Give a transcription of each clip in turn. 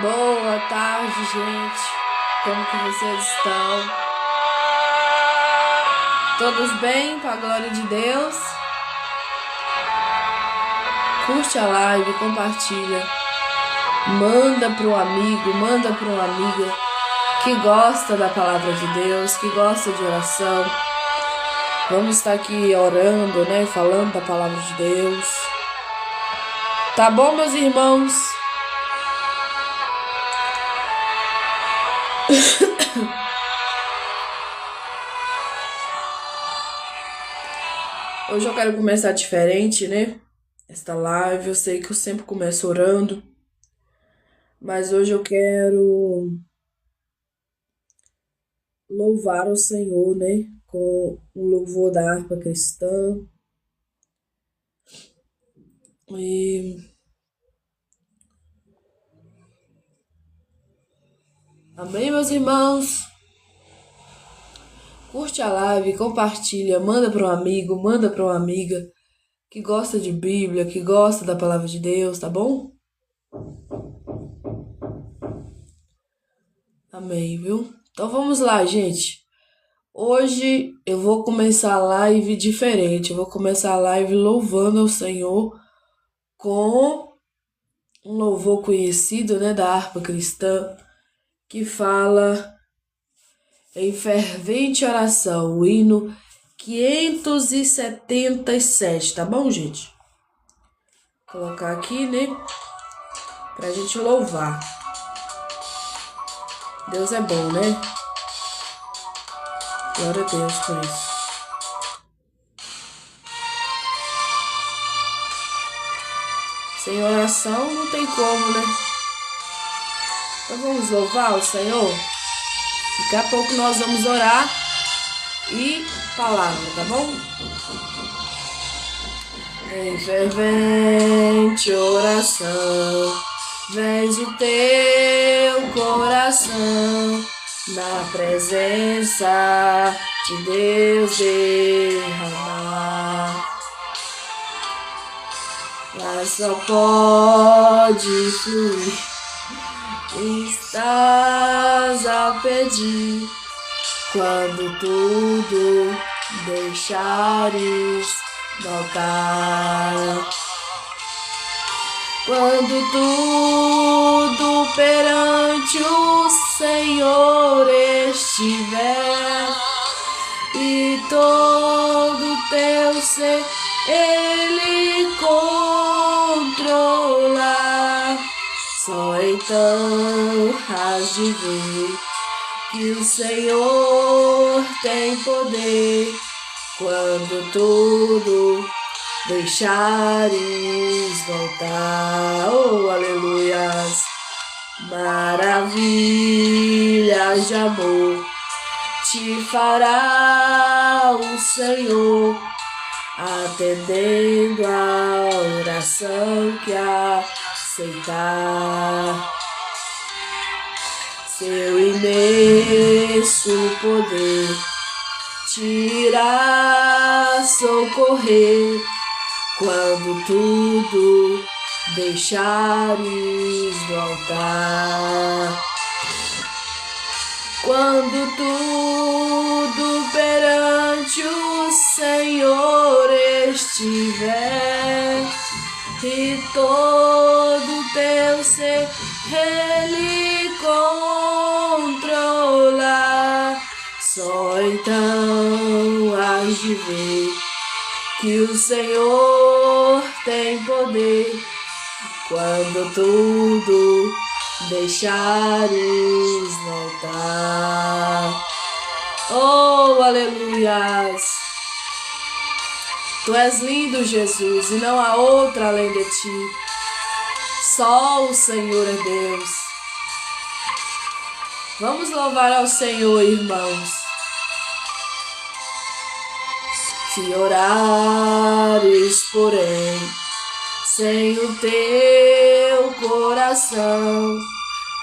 Boa tarde, gente. Como que vocês estão? Todos bem, com a glória de Deus? Curte a live, compartilha. Manda para um amigo, manda para uma amiga que gosta da palavra de Deus, que gosta de oração. Vamos estar aqui orando, né? Falando da palavra de Deus. Tá bom, meus irmãos? Hoje eu quero começar diferente, né? Esta live, eu sei que eu sempre começo orando, mas hoje eu quero louvar o Senhor, né? Com um louvor da harpa cristã. Amém, meus irmãos? Curte a live, compartilha, manda para um amigo, manda para uma amiga que gosta de Bíblia, que gosta da palavra de Deus, tá bom? Amém, viu? Então vamos lá, gente. Hoje eu vou começar a live diferente. Eu vou começar a live louvando ao Senhor com um louvor conhecido, né, da harpa cristã, que fala em fervente oração, o hino 577, tá bom, gente? Vou colocar aqui, né, pra gente louvar. Deus é bom, né? Glória a Deus por isso. Sem oração não tem como, né? Então vamos louvar o Senhor? Daqui a pouco nós vamos orar e palavra, tá bom? Em fervente oração, vens o teu coração na presença de Deus derramar. Mas só pode fluir, estás a pedir, quando tudo deixares voltar. Quando tudo perante o Senhor estiver e todo teu ser Ele controlar, só então has de ver que o Senhor tem poder. Quando tudo deixares voltar, oh aleluias, maravilhas de amor te fará o Senhor, atendendo a oração que aceitar. Seu imenso poder te irá socorrer, quando tudo deixares voltar. Quando tudo perante o Senhor estiver e todo teu ser Ele controlar, só então has de ver que o Senhor tem poder. Quando tudo deixares voltar, oh aleluias. Tu és lindo, Jesus, e não há outra além de ti. Só o Senhor é Deus. Vamos louvar ao Senhor, irmãos. Se orares, porém, sem o teu coração,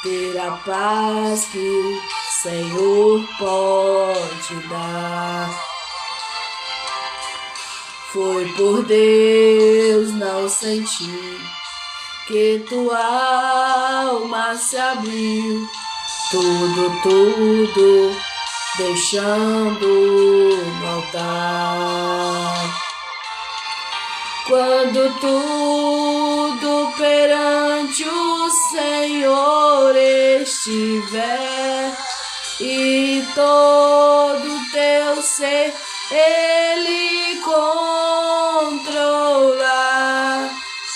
ter a paz que o Senhor pode dar. Foi por Deus não sentir que tua alma se abriu, tudo deixando no altar. Quando tudo perante o Senhor estiver e todo teu ser Ele controlar,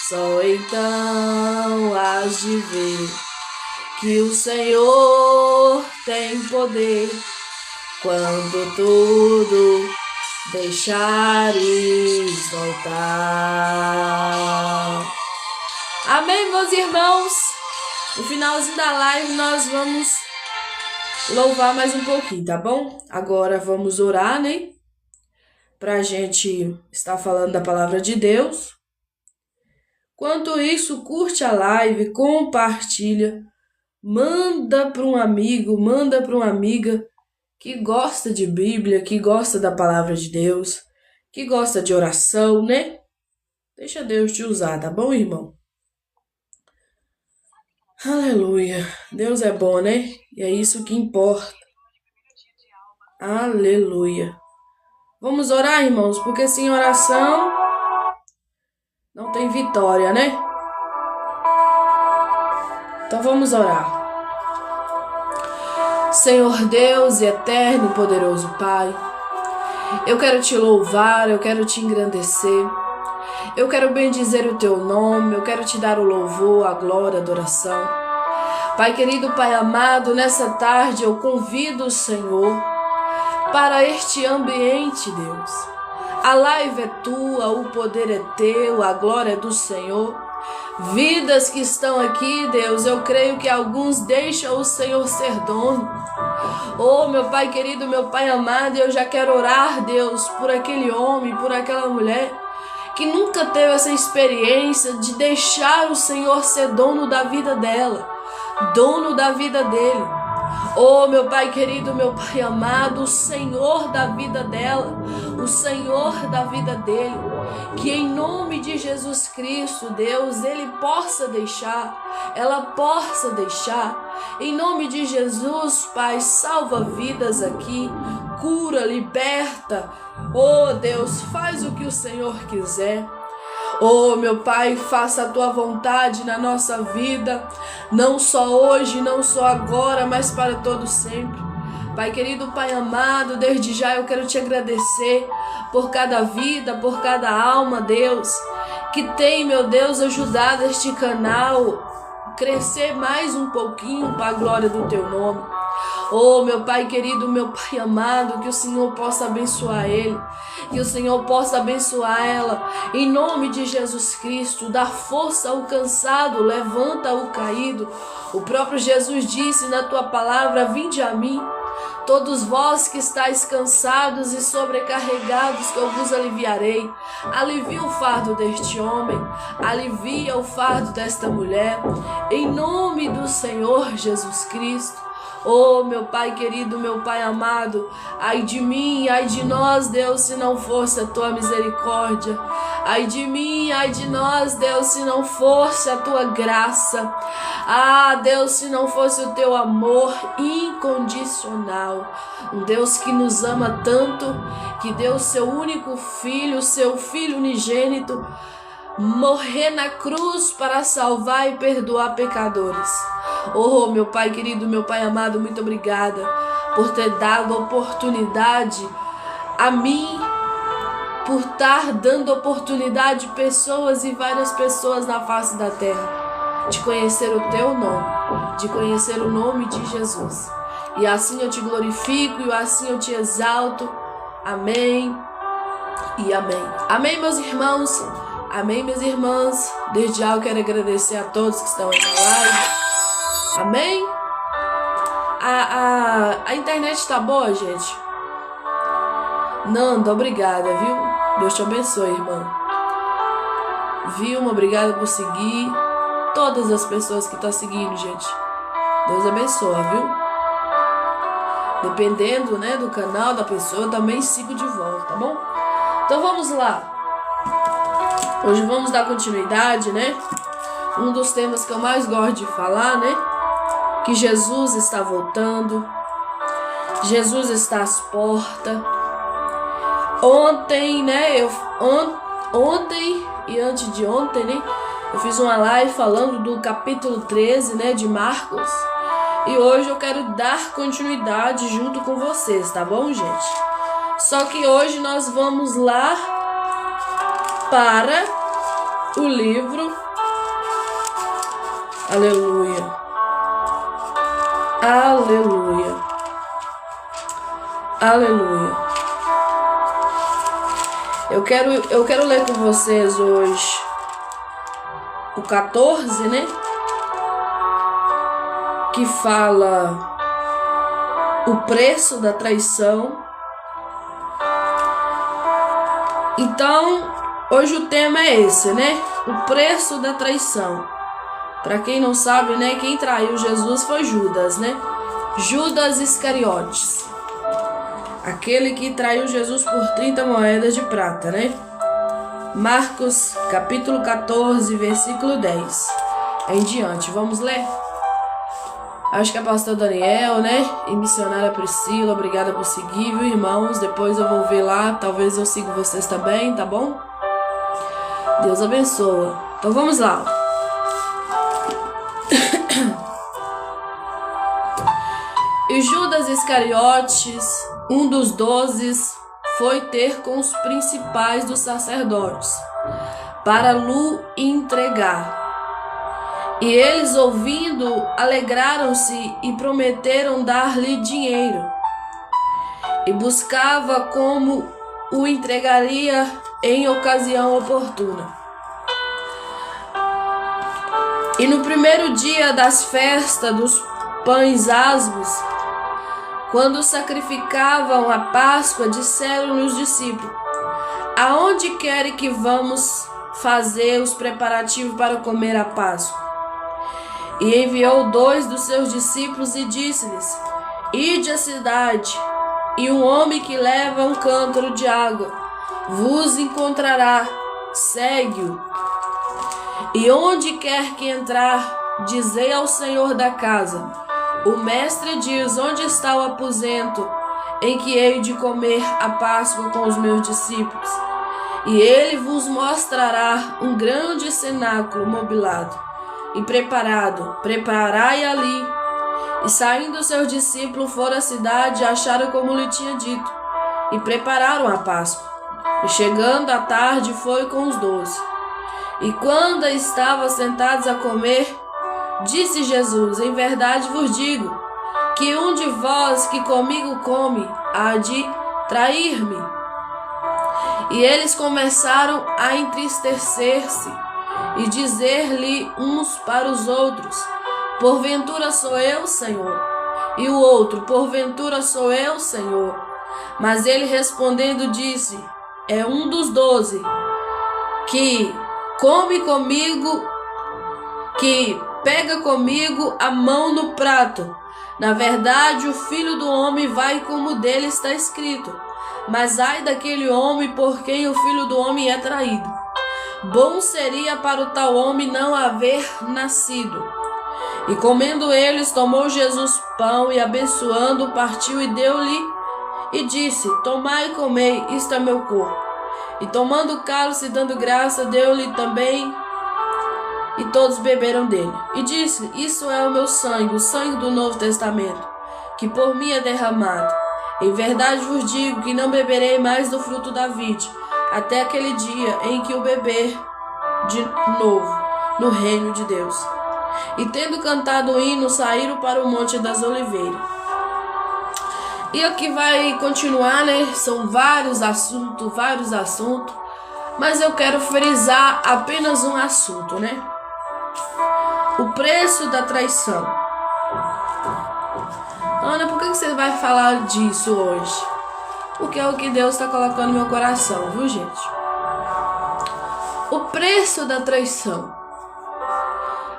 só então has de ver que o Senhor tem poder. Quando tudo deixares voltar. Amém, meus irmãos? No finalzinho da live nós vamos louvar mais um pouquinho, tá bom? Agora vamos orar, né? Pra gente estar falando da palavra de Deus. Enquanto isso, curte a live, compartilha, manda para um amigo, manda para uma amiga que gosta de Bíblia, que gosta da palavra de Deus, que gosta de oração, né? Deixa Deus te usar, tá bom, irmão? Aleluia. Deus é bom, né? E é isso que importa. Aleluia. Vamos orar, irmãos, porque sem oração não tem vitória, né? Então vamos orar. Senhor Deus e eterno e poderoso Pai, eu quero te louvar, eu quero te engrandecer, eu quero bendizer o teu nome, eu quero te dar o louvor, a glória, a adoração. Pai querido, Pai amado, nessa tarde eu convido o Senhor para este ambiente, Deus. A live é tua, o poder é teu, a glória é do Senhor. Vidas que estão aqui, Deus, eu creio que alguns deixam o Senhor ser dono. Oh, meu Pai querido, meu Pai amado, eu já quero orar, Deus, por aquele homem, por aquela mulher que nunca teve essa experiência de deixar o Senhor ser dono da vida dela, dono da vida dele. Oh, meu Pai querido, meu Pai amado, o Senhor da vida dela, o Senhor da vida dele, que em nome de Jesus Cristo, Deus, ele possa deixar, ela possa deixar, em nome de Jesus, Pai, salva vidas aqui, cura, liberta, oh Deus, faz o que o Senhor quiser. Oh, meu Pai, faça a tua vontade na nossa vida, não só hoje, não só agora, mas para todo sempre. Pai querido, Pai amado, desde já eu quero te agradecer por cada vida, por cada alma, Deus, que tem, meu Deus, ajudado este canal crescer mais um pouquinho para a glória do teu nome. Oh, meu Pai querido, meu Pai amado, que o Senhor possa abençoar ele, que o Senhor possa abençoar ela, em nome de Jesus Cristo, dá força ao cansado, levanta o caído. O próprio Jesus disse na tua palavra: vinde a mim, todos vós que estáis cansados e sobrecarregados, que eu vos aliviarei. Alivia o fardo deste homem, alivia o fardo desta mulher, em nome do Senhor Jesus Cristo. Oh, meu Pai querido, meu Pai amado, ai de mim, ai de nós, Deus, se não fosse a tua misericórdia. Ai de mim, ai de nós, Deus, se não fosse a tua graça. Ah, Deus, se não fosse o teu amor incondicional. Um Deus que nos ama tanto, que deu seu único filho, seu filho unigênito, morrer na cruz para salvar e perdoar pecadores. Oh, meu Pai querido, meu Pai amado, muito obrigada por ter dado oportunidade a mim, por estar dando oportunidade a pessoas e várias pessoas na face da terra de conhecer o teu nome, de conhecer o nome de Jesus. E assim eu te glorifico e assim eu te exalto. Amém e amém. Amém, meus irmãos. Amém, minhas irmãs. Desde já eu quero agradecer a todos que estão aí na live. Amém? A internet tá boa, gente? Nanda, obrigada, viu? Deus te abençoe, irmã. Vilma, obrigada por seguir. Todas as pessoas que estão seguindo, gente. Deus abençoe, viu? Dependendo, né, do canal da pessoa, eu também sigo de volta, tá bom? Então vamos lá. Hoje vamos dar continuidade, né? um dos temas que eu mais gosto de falar, né? Que Jesus está voltando, Jesus está às portas. Ontem, né? Ontem e antes de ontem, né? Eu fiz uma live falando do capítulo 13, né? De Marcos. E hoje eu quero dar continuidade junto com vocês, tá bom, gente? Só que hoje nós vamos lá para o livro. Aleluia. Aleluia. Aleluia. Eu quero ler com vocês hoje o 14, né? Que fala o preço da traição. Então, hoje o tema é esse, né? O preço da traição. Para quem não sabe, né? Quem traiu Jesus foi Judas, né? Judas Iscariotes. Aquele que traiu Jesus por 30 moedas de prata, né? Marcos, capítulo 14, versículo 10. Em diante, vamos ler? Acho que é pastor Daniel, né? E missionária Priscila, obrigada por seguir, viu, irmãos? Depois eu vou ver lá, talvez eu siga vocês também, tá bom? Deus abençoa. Então vamos lá. E Judas Iscariotes, um dos 12, foi ter com os principais dos sacerdotes, para lhe entregar. E eles, ouvindo, alegraram-se e prometeram dar-lhe dinheiro. E buscava como o entregaria em ocasião oportuna. E no primeiro dia das festas dos pães asmos, quando sacrificavam a Páscoa, disseram-lhe os discípulos: aonde querem que vamos fazer os preparativos para comer a Páscoa? E enviou 2 dos seus discípulos e disse-lhes: ide à cidade, e um homem que leva um cântaro de água vos encontrará, segue-o. E onde quer que entrar, dizei ao senhor da casa: o mestre diz, onde está o aposento em que hei de comer a Páscoa com os meus discípulos? E ele vos mostrará um grande cenáculo mobilado e preparado. Preparai ali. E saindo seus discípulos foram à cidade e acharam como lhe tinha dito, e prepararam a Páscoa. E chegando à tarde foi com os 12. E quando estavam sentados a comer, disse Jesus: em verdade vos digo, que um de vós que comigo come, há de trair-me. E eles começaram a entristecer-se e dizer-lhe uns para os outros: porventura sou eu, Senhor? E o outro: porventura sou eu, Senhor? Mas ele respondendo disse: é um dos 12 que come comigo, que pega comigo a mão no prato. Na verdade, o Filho do Homem vai como dele está escrito. Mas ai daquele homem por quem o Filho do Homem é traído. Bom seria para o tal homem não haver nascido. E comendo eles, tomou Jesus pão e abençoando, partiu e deu-lhe, e disse: tomai e comei, isto é meu corpo. E tomando o cálice e dando graça, deu-lhe também, e todos beberam dele. E disse: isso é o meu sangue, o sangue do Novo Testamento, que por mim é derramado. Em verdade vos digo que não beberei mais do fruto da vide, até aquele dia em que o beber de novo no reino de Deus. E tendo cantado o hino, saíram para o Monte das Oliveiras. E aqui vai continuar, né? São vários assuntos, mas eu quero frisar apenas um assunto, né? O preço da traição. Ana, por que você vai falar disso hoje? Porque é o que Deus está colocando no meu coração, viu, gente? O preço da traição.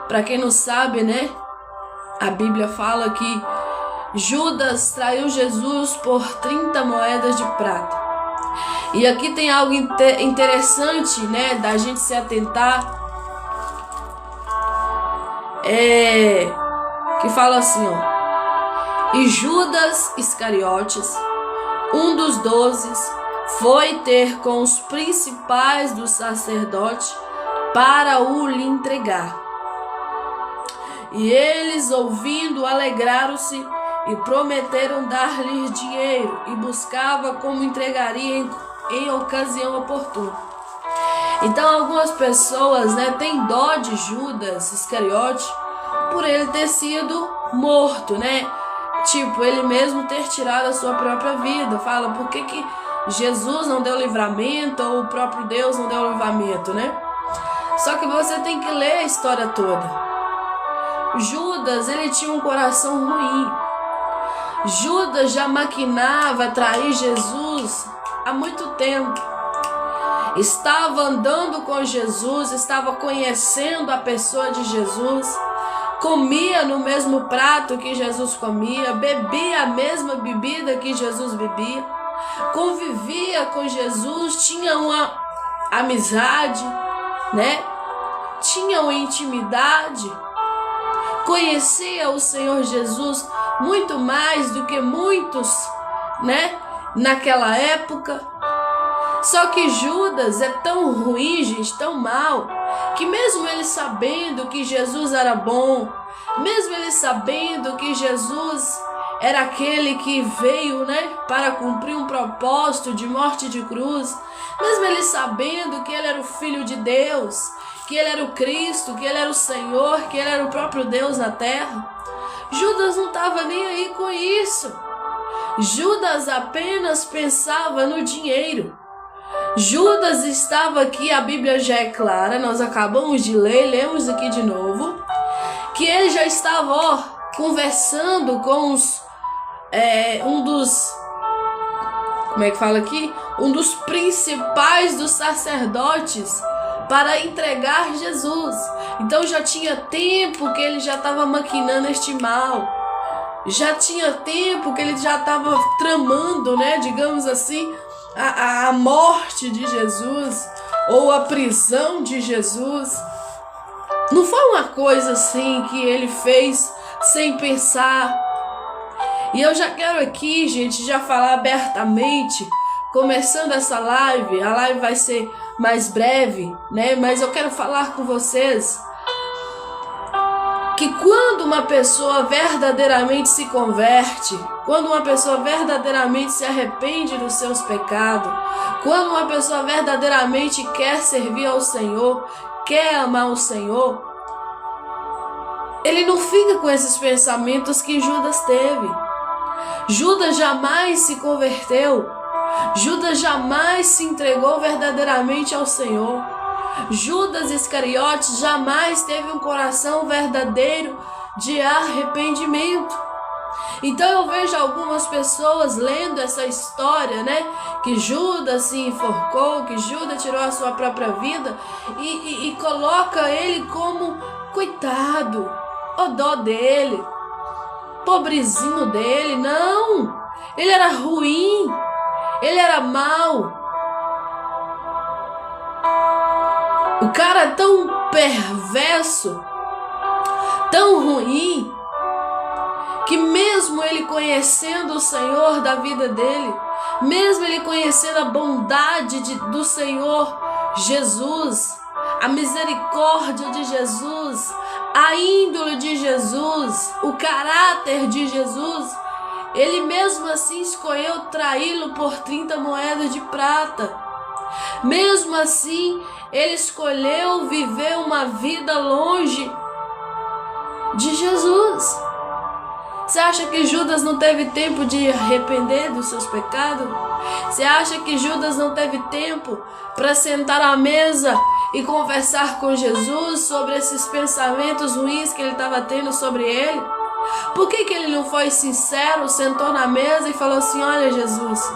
Para quem não sabe, né? A Bíblia fala que Judas traiu Jesus por 30 moedas de prata. E aqui tem algo interessante, né? Da gente se atentar. que fala assim, ó. E Judas Iscariotes, um dos 12, foi ter com os principais dos sacerdotes para o lhe entregar. E eles, ouvindo, alegraram-se e prometeram dar-lhe dinheiro, e buscava como entregaria em ocasião oportuna. Então algumas pessoas, têm dó de Judas Iscariote por ele ter sido morto, Tipo, ele mesmo ter tirado a sua própria vida. Fala, por que Jesus não deu livramento, ou o próprio Deus não deu livramento, Só que você tem que ler a história toda. Judas, ele tinha um coração ruim. Judas já maquinava trair Jesus há muito tempo. Estava andando com Jesus, estava conhecendo a pessoa de Jesus, comia no mesmo prato que Jesus comia, bebia a mesma bebida que Jesus bebia, convivia com Jesus, tinha uma amizade, Tinha uma intimidade, conhecia o Senhor Jesus muito mais do que muitos, naquela época. Só que Judas é tão ruim, gente, tão mal, que mesmo ele sabendo que Jesus era bom, mesmo ele sabendo que Jesus era aquele que veio, para cumprir um propósito de morte de cruz, mesmo ele sabendo que ele era o Filho de Deus, que ele era o Cristo, que ele era o Senhor, que ele era o próprio Deus na terra, Judas não estava nem aí com isso. Judas apenas pensava no dinheiro. Judas estava aqui, a Bíblia já é clara, nós acabamos de ler, lemos aqui de novo, que ele já estava conversando com um dos principais dos sacerdotes para entregar Jesus. Então já tinha tempo que ele já estava maquinando este mal, já tinha tempo que ele já estava tramando, digamos assim, a morte de Jesus, ou a prisão de Jesus. Não foi uma coisa assim que ele fez sem pensar. E eu já quero aqui, gente, já falar abertamente, começando essa live. A live vai ser mais breve, mas eu quero falar com vocês que quando uma pessoa verdadeiramente se converte, quando uma pessoa verdadeiramente se arrepende dos seus pecados, quando uma pessoa verdadeiramente quer servir ao Senhor, quer amar o Senhor, ele não fica com esses pensamentos que Judas teve. Judas jamais se converteu. Judas jamais se entregou verdadeiramente ao Senhor. Judas Iscariotes jamais teve um coração verdadeiro de arrependimento. Então eu vejo algumas pessoas lendo essa história, que Judas se enforcou, que Judas tirou a sua própria vida e coloca ele como coitado, o dó dele, pobrezinho dele. Não, ele era ruim, ele era mau. O cara é tão perverso, tão ruim, que mesmo ele conhecendo o Senhor da vida dele, mesmo ele conhecendo a bondade do Senhor Jesus, a misericórdia de Jesus, a índole de Jesus, o caráter de Jesus, ele mesmo assim escolheu traí-lo por 30 moedas de prata. Mesmo assim, ele escolheu viver uma vida longe de Jesus. Você acha que Judas não teve tempo de arrepender dos seus pecados? Você acha que Judas não teve tempo para sentar à mesa e conversar com Jesus sobre esses pensamentos ruins que ele estava tendo sobre ele? Por que ele não foi sincero, sentou na mesa e falou assim: olha, Jesus,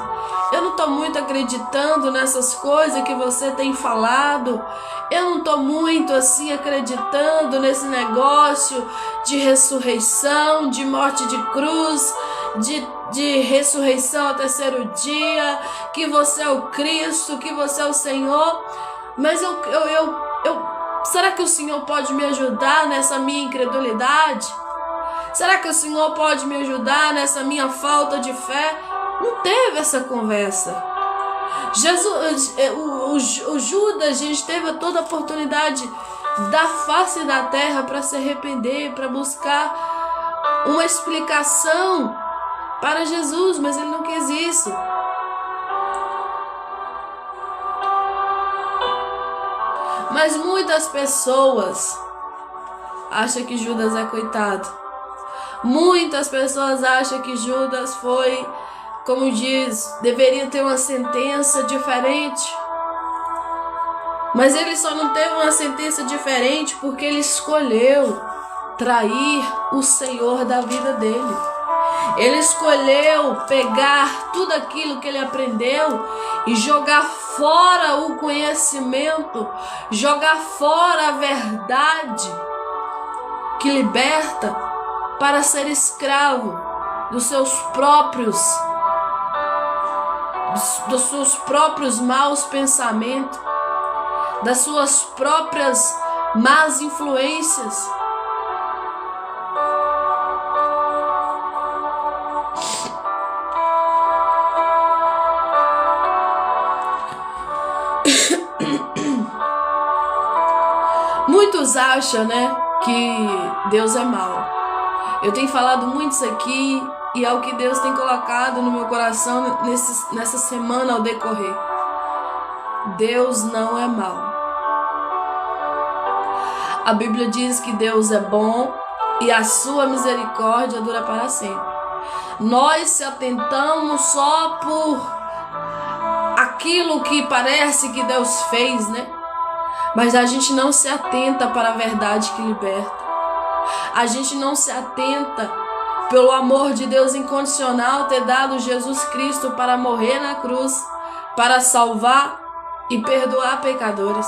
eu não estou muito acreditando nessas coisas que você tem falado. Eu não estou muito assim acreditando nesse negócio de ressurreição, de morte de cruz, de ressurreição ao terceiro dia, que você é o Cristo, que você é o Senhor. Mas eu Será que o Senhor pode me ajudar nessa minha incredulidade? Será que o Senhor pode me ajudar nessa minha falta de fé? Não teve essa conversa. O Judas, gente, teve toda a oportunidade da face da terra para se arrepender, para buscar uma explicação para Jesus, mas ele não quis isso. Mas muitas pessoas acham que Judas é coitado. Muitas pessoas acham que Judas foi, como diz, deveria ter uma sentença diferente. Mas ele só não teve uma sentença diferente porque ele escolheu trair o Senhor da vida dele. Ele escolheu pegar tudo aquilo que ele aprendeu e jogar fora o conhecimento, jogar fora a verdade que liberta, para ser escravo dos seus próprios maus pensamentos, das suas próprias más influências. Muitos acham, né, que Deus é mau. Eu tenho falado muito isso aqui e é o que Deus tem colocado no meu coração nessa semana ao decorrer. Deus não é mau. A Bíblia diz que Deus é bom e a sua misericórdia dura para sempre. Nós se atentamos só por aquilo que parece que Deus fez, né? Mas a gente não se atenta para a verdade que liberta. A gente não se atenta pelo amor de Deus incondicional ter dado Jesus Cristo para morrer na cruz, para salvar e perdoar pecadores.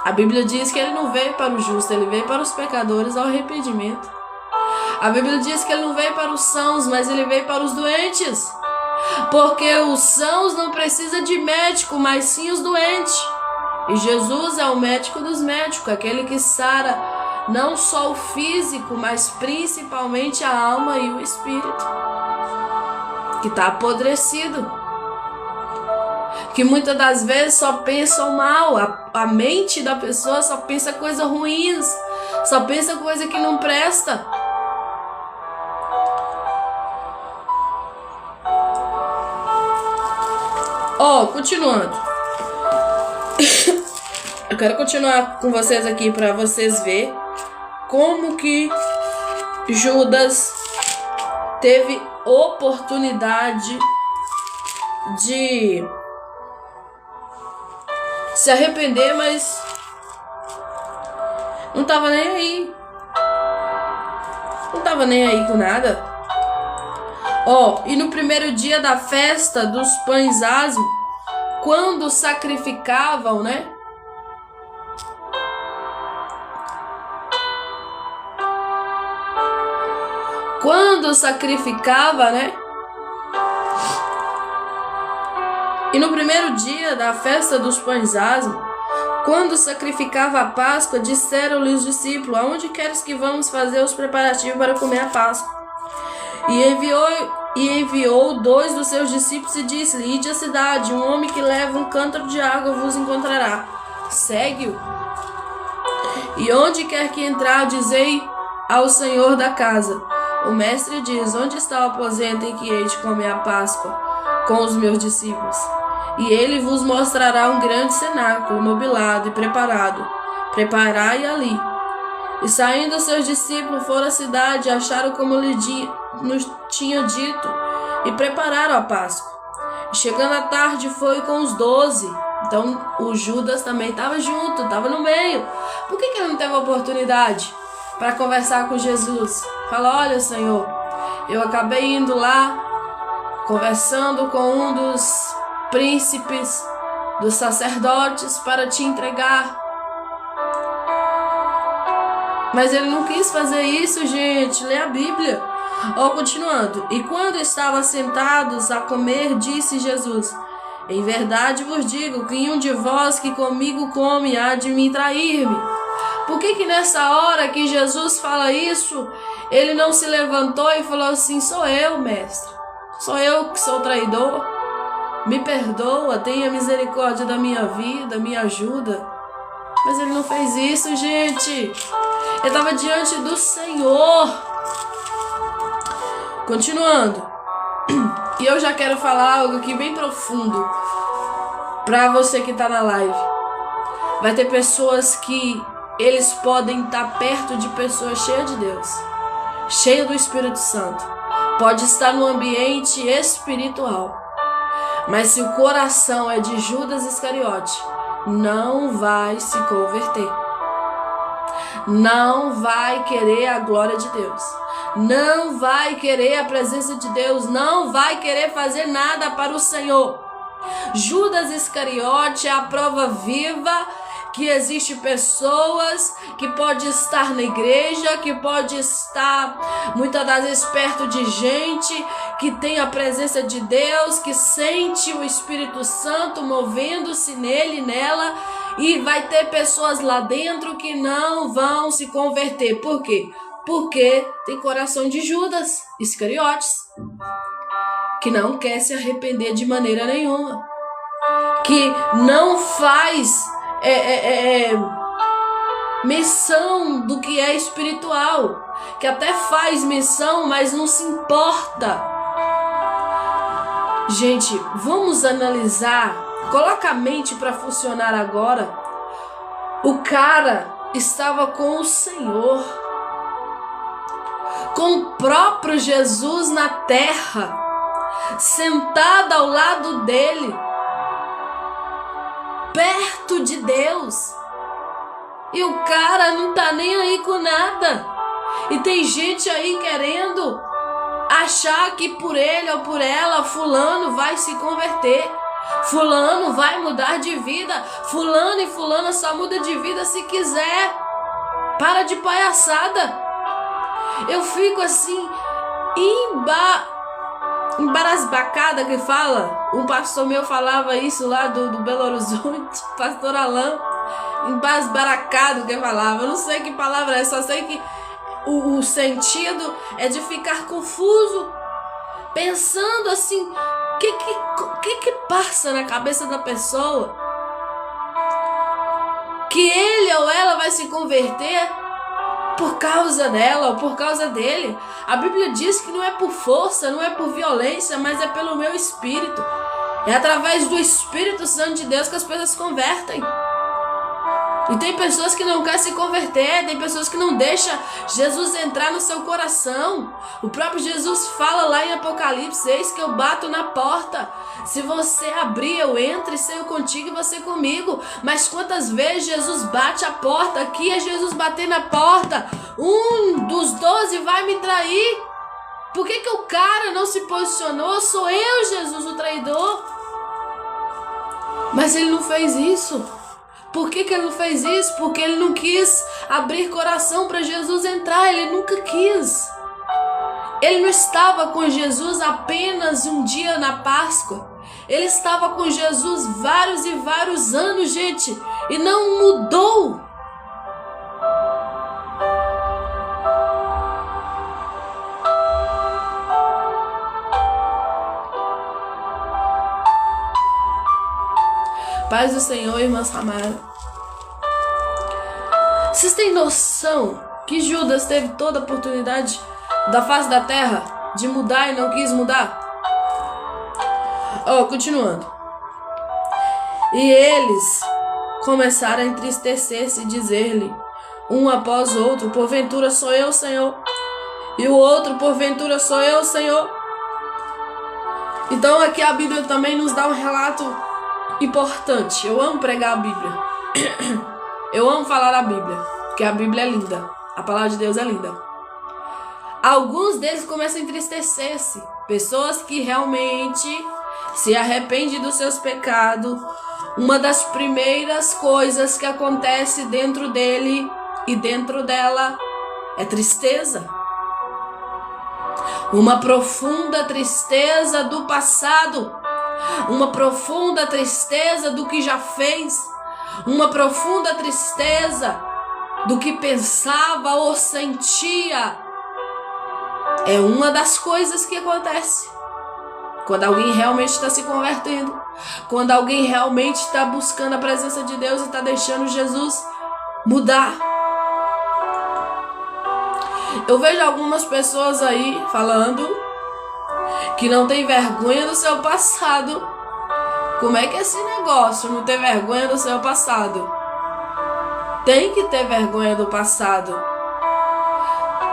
A Bíblia diz que ele não veio para o justo, ele veio para os pecadores ao arrependimento. A Bíblia diz que ele não veio para os sãos, mas ele veio para os doentes. Porque os sãos não precisam de médico, mas sim os doentes. E Jesus é o médico dos médicos, aquele que sara não só o físico, mas principalmente a alma e o espírito, que está apodrecido, que muitas das vezes só pensa o mal. A mente da pessoa só pensa coisas ruins, só pensa coisa que não presta. Continuando. Eu quero continuar com vocês aqui para vocês verem como que Judas teve oportunidade de se arrepender, mas não estava nem aí. Não estava nem aí com nada. E no primeiro dia da festa dos pães ázimos, quando sacrificavam, né? Quando sacrificava, né? E no primeiro dia da festa dos pães ázimos, quando sacrificava a Páscoa, disseram-lhe os discípulos: aonde queres que vamos fazer os preparativos para comer a Páscoa? E enviou 2 dos seus discípulos e disse-lhe: ide à cidade, um homem que leva um cântaro de água vos encontrará. Segue-o. E onde quer que entrar, dizei ao senhor da casa: o mestre diz: onde está o aposento em que hei de comer a Páscoa com os meus discípulos? E ele vos mostrará um grande cenáculo, mobilado e preparado. Preparai ali. E saindo os seus discípulos foram à cidade, acharam como lhe tinha dito, e prepararam a Páscoa. E chegando à tarde foi com os 12. Então o Judas também estava junto, estava no meio. Por que ele não teve a oportunidade para conversar com Jesus? Fala: olha, Senhor, eu acabei indo lá, conversando com um dos príncipes, dos sacerdotes, para te entregar. Mas ele não quis fazer isso, gente. Lê a Bíblia. Continuando. E quando estavam sentados a comer, disse Jesus: Em verdade vos digo que um de vós que comigo come há de me trair-me. Por que nessa hora que Jesus fala isso, ele não se levantou e falou assim: sou eu, mestre, sou eu que sou traidor, me perdoa, tenha misericórdia da minha vida, me ajuda? Mas ele não fez isso, gente. Ele estava diante do Senhor. Continuando. E eu já quero falar algo aqui bem profundo para você que está na live. Vai ter pessoas que eles podem estar perto de pessoas cheias de Deus, cheias do Espírito Santo. Pode estar no ambiente espiritual. Mas se o coração é de Judas Iscariote, não vai se converter. Não vai querer a glória de Deus. Não vai querer a presença de Deus. Não vai querer fazer nada para o Senhor. Judas Iscariote é a prova viva que existe pessoas que pode estar na igreja, que pode estar muitas das vezes perto de gente que tem a presença de Deus, que sente o Espírito Santo movendo-se nele e nela, e vai ter pessoas lá dentro que não vão se converter. Por quê? Porque tem coração de Judas Iscariotes, que não quer se arrepender de maneira nenhuma, que não faz menção do que é espiritual, que até faz menção, mas não se importa. Gente, vamos analisar, coloca a mente para funcionar agora. O cara estava com o Senhor, com o próprio Jesus na terra, sentado ao lado dele, perto de Deus, e o cara não tá nem aí com nada. E tem gente aí querendo achar que por ele ou por ela fulano vai se converter, fulano vai mudar de vida, fulano e fulana só muda de vida se quiser. Para de palhaçada. Eu fico assim embarasbacada, que fala. Um pastor meu falava isso lá do Belo Horizonte, pastor Alain. Embasbaracado que falava. Eu não sei que palavra é, só sei que o sentido é de ficar confuso, pensando assim, o que passa na cabeça da pessoa, que ele ou ela vai se converter por causa dela ou por causa dele. A Bíblia diz que não é por força, não é por violência, mas é pelo meu espírito. É através do Espírito Santo de Deus que as pessoas se convertem. E tem pessoas que não querem se converter, tem pessoas que não deixam Jesus entrar no seu coração. O próprio Jesus fala lá em Apocalipse: eis que eu bato na porta. Se você abrir, eu entro e saio contigo e você comigo. Mas quantas vezes Jesus bate a porta? Aqui é Jesus bater na porta. Um dos 12 vai me trair. Por que o cara não se posicionou? Sou eu, Jesus, o traidor. Mas ele não fez isso. Por que ele não fez isso? Porque ele não quis abrir coração para Jesus entrar. Ele nunca quis. Ele não estava com Jesus apenas um dia na Páscoa. Ele estava com Jesus vários e vários anos, gente. E não mudou. Paz do Senhor, irmãs amadas. Vocês têm noção que Judas teve toda a oportunidade da face da terra de mudar e não quis mudar? Continuando. E eles começaram a entristecer-se e dizer-lhe, um após outro: porventura sou eu, Senhor? E o outro: porventura sou eu, Senhor? Então aqui a Bíblia também nos dá um relato importante. Eu amo pregar a Bíblia. Eu amo falar a Bíblia, porque a Bíblia é linda. A palavra de Deus é linda. Alguns deles começam a entristecer-se. Pessoas que realmente se arrependem dos seus pecados. Uma das primeiras coisas que acontece dentro dele e dentro dela é tristeza. Uma profunda tristeza do passado. uma profunda tristeza do que já fez, uma profunda tristeza do que pensava ou sentia. É uma das coisas que acontece quando alguém realmente está se convertendo, quando alguém realmente está buscando a presença de Deus e está deixando Jesus mudar. Eu vejo algumas pessoas aí falando que não tem vergonha do seu passado. Como é que é esse negócio, não ter vergonha do seu passado? Tem que ter vergonha do passado.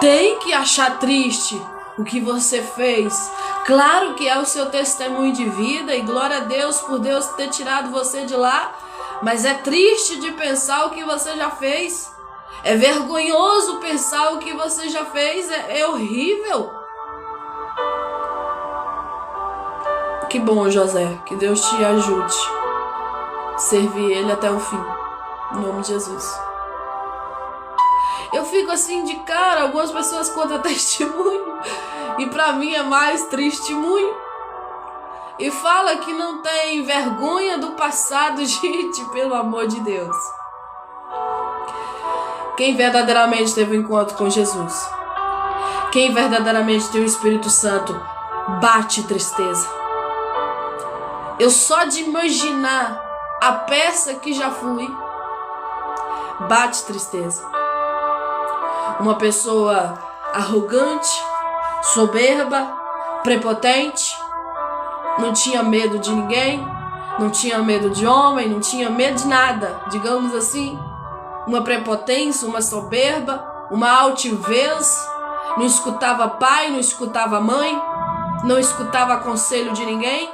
Tem que achar triste o que você fez. Claro que é o seu testemunho de vida e glória a Deus por Deus ter tirado você de lá. Mas é triste de pensar o que você já fez. É vergonhoso pensar o que você já fez. É horrível. Que bom, José. Que Deus te ajude. Servir Ele até o fim. Em nome de Jesus. Eu fico assim de cara. Algumas pessoas contam testemunho. E pra mim é mais testemunho. E fala que não tem vergonha do passado. Gente, pelo amor de Deus. Quem verdadeiramente teve um encontro com Jesus, quem verdadeiramente tem o Espírito Santo, bate tristeza. Eu só de imaginar a peça que já fui, bate tristeza. Uma pessoa arrogante, soberba, prepotente, não tinha medo de ninguém, não tinha medo de homem, não tinha medo de nada, digamos assim. Uma prepotência, uma soberba, uma altivez, não escutava pai, não escutava mãe, não escutava conselho de ninguém,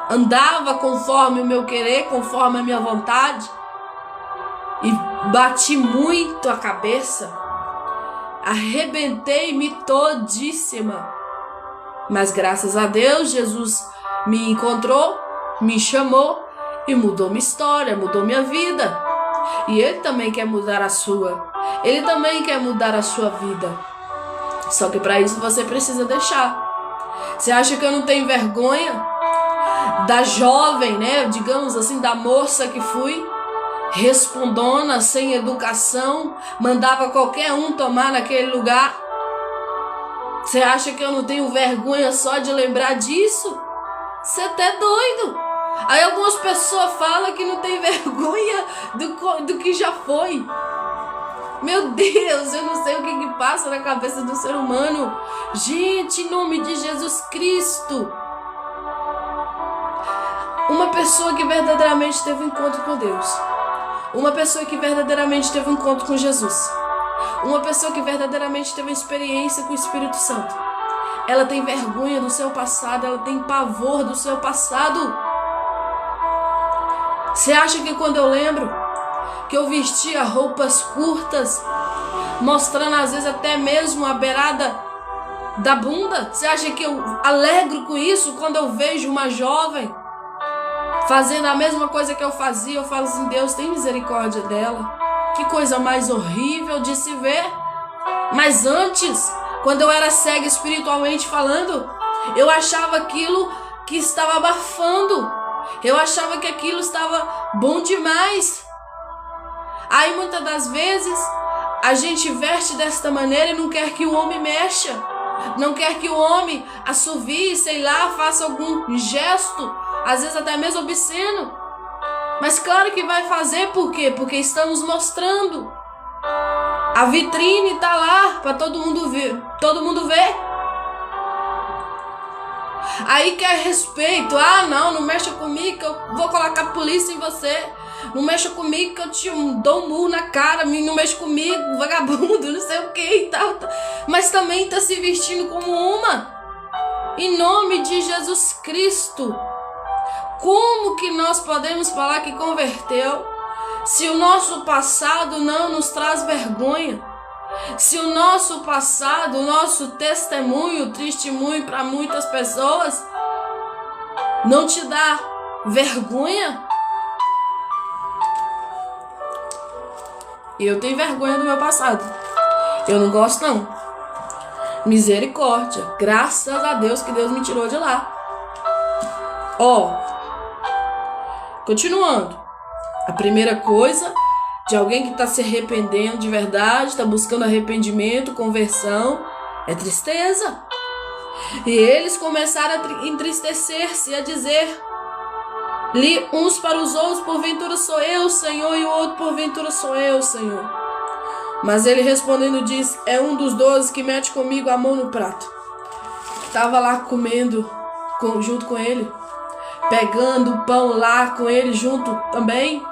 andava conforme o meu querer, conforme a minha vontade, e bati muito a cabeça, arrebentei-me todíssima. Mas graças a Deus, Jesus me encontrou, me chamou e mudou minha história, mudou minha vida. E Ele também quer mudar a sua. Ele também quer mudar a sua vida. Só que para isso você precisa deixar. Você acha que eu não tenho vergonha da jovem, né? Digamos assim, da moça que fui, respondona, sem educação, mandava qualquer um tomar naquele lugar. Você acha que eu não tenho vergonha só de lembrar disso? Você tá doido. Aí algumas pessoas falam que não tem vergonha do que já foi. Meu Deus, eu não sei o que passa na cabeça do ser humano. Gente, em nome de Jesus Cristo. Uma pessoa que verdadeiramente teve um encontro com Deus. Uma pessoa que verdadeiramente teve um encontro com Jesus. Uma pessoa que verdadeiramente teve uma experiência com o Espírito Santo. Ela tem vergonha do seu passado, ela tem pavor do seu passado. Você acha que quando eu lembro que eu vestia roupas curtas, mostrando às vezes até mesmo a beirada da bunda, você acha que eu alegro com isso quando eu vejo uma jovem fazendo a mesma coisa que eu fazia? Eu falo assim, Deus tem misericórdia dela. Que coisa mais horrível de se ver. Mas antes, quando eu era cega espiritualmente falando, eu achava aquilo que estava abafando. Eu achava que aquilo estava bom demais. Aí muitas das vezes a gente veste desta maneira e não quer que o homem mexa. Não quer que o homem assovie, sei lá, faça algum gesto, às vezes até mesmo obsceno. Mas claro que vai fazer, por quê? Porque estamos mostrando. A vitrine está lá para todo mundo ver. Todo mundo vê. Aí quer respeito. Ah, não mexa comigo que eu vou colocar a polícia em você. Não mexa comigo que eu te dou um murro na cara. Não mexa comigo, vagabundo, não sei o que e tal. Mas também está se vestindo como uma. Em nome de Jesus Cristo. Como que nós podemos falar que converteu se o nosso passado não nos traz vergonha? Se o nosso passado, o nosso testemunho para muitas pessoas não te dá vergonha? Eu tenho vergonha do meu passado. Eu não gosto não. Misericórdia. Graças a Deus que Deus me tirou de lá. Continuando. A primeira coisa de alguém que está se arrependendo de verdade, está buscando arrependimento, conversão, é tristeza. E eles começaram a entristecer-se, a dizer-lhe uns para os outros: porventura sou eu, Senhor, e o outro: porventura sou eu, Senhor. Mas ele respondendo disse: é um dos 12 que mete comigo a mão no prato. Estava lá comendo junto com ele, pegando o pão lá com ele junto também.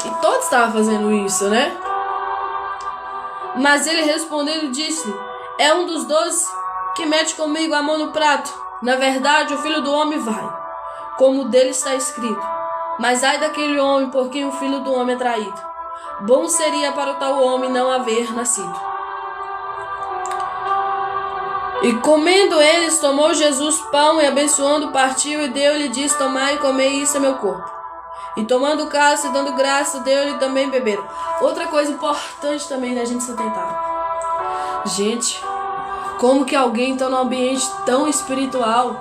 E todos estavam fazendo isso, né? Mas ele respondendo disse: é um dos 12 que mete comigo a mão no prato. Na verdade, o Filho do Homem vai, como dele está escrito. Mas ai daquele homem por quem o Filho do Homem é traído. Bom seria para o tal homem não haver nascido. E comendo eles, tomou Jesus pão e abençoando, partiu e deu-lhe, disse: tomai e comei, isso é meu corpo. E tomando o cálice e dando graça, deu-lhe também beber. Outra coisa importante também da gente se atentar. Gente, como que alguém está num ambiente tão espiritual,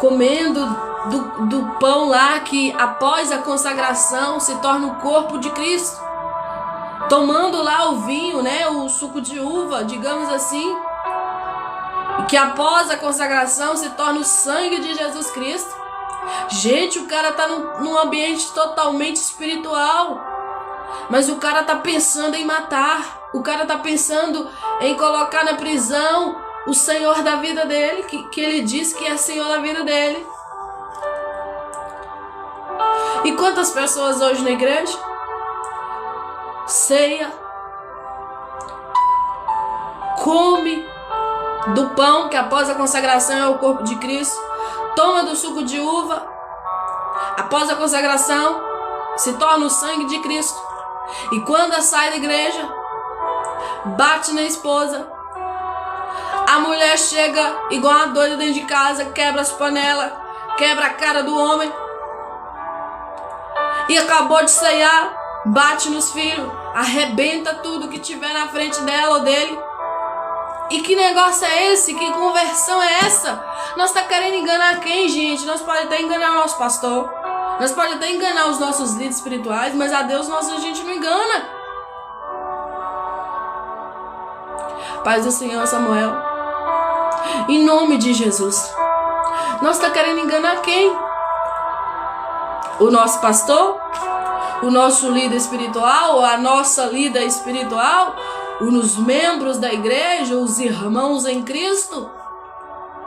comendo do pão lá que após a consagração se torna o corpo de Cristo, tomando lá o vinho, né, o suco de uva, digamos assim, que após a consagração se torna o sangue de Jesus Cristo. Gente, o cara tá num ambiente totalmente espiritual, mas o cara tá pensando em matar. O cara tá pensando em colocar na prisão o Senhor da vida dele, que ele diz que é Senhor da vida dele. E quantas pessoas hoje na igreja ceia, come do pão que após a consagração é o corpo de Cristo, toma do suco de uva, após a consagração se torna o sangue de Cristo, e quando sai da igreja bate na esposa, a mulher chega igual uma doida dentro de casa, quebra as panelas, quebra a cara do homem, e acabou de ceiar, bate nos filhos, arrebenta tudo que tiver na frente dela ou dele. E que negócio é esse? Que conversão é essa? Nós tá querendo enganar quem, gente? Nós podemos até enganar o nosso pastor, nós podemos até enganar os nossos líderes espirituais, mas a Deus a gente não engana. Paz do Senhor, Samuel, em nome de Jesus, nós tá querendo enganar quem? O nosso pastor? O nosso líder espiritual? A nossa líder espiritual? Os membros da igreja? Os irmãos em Cristo?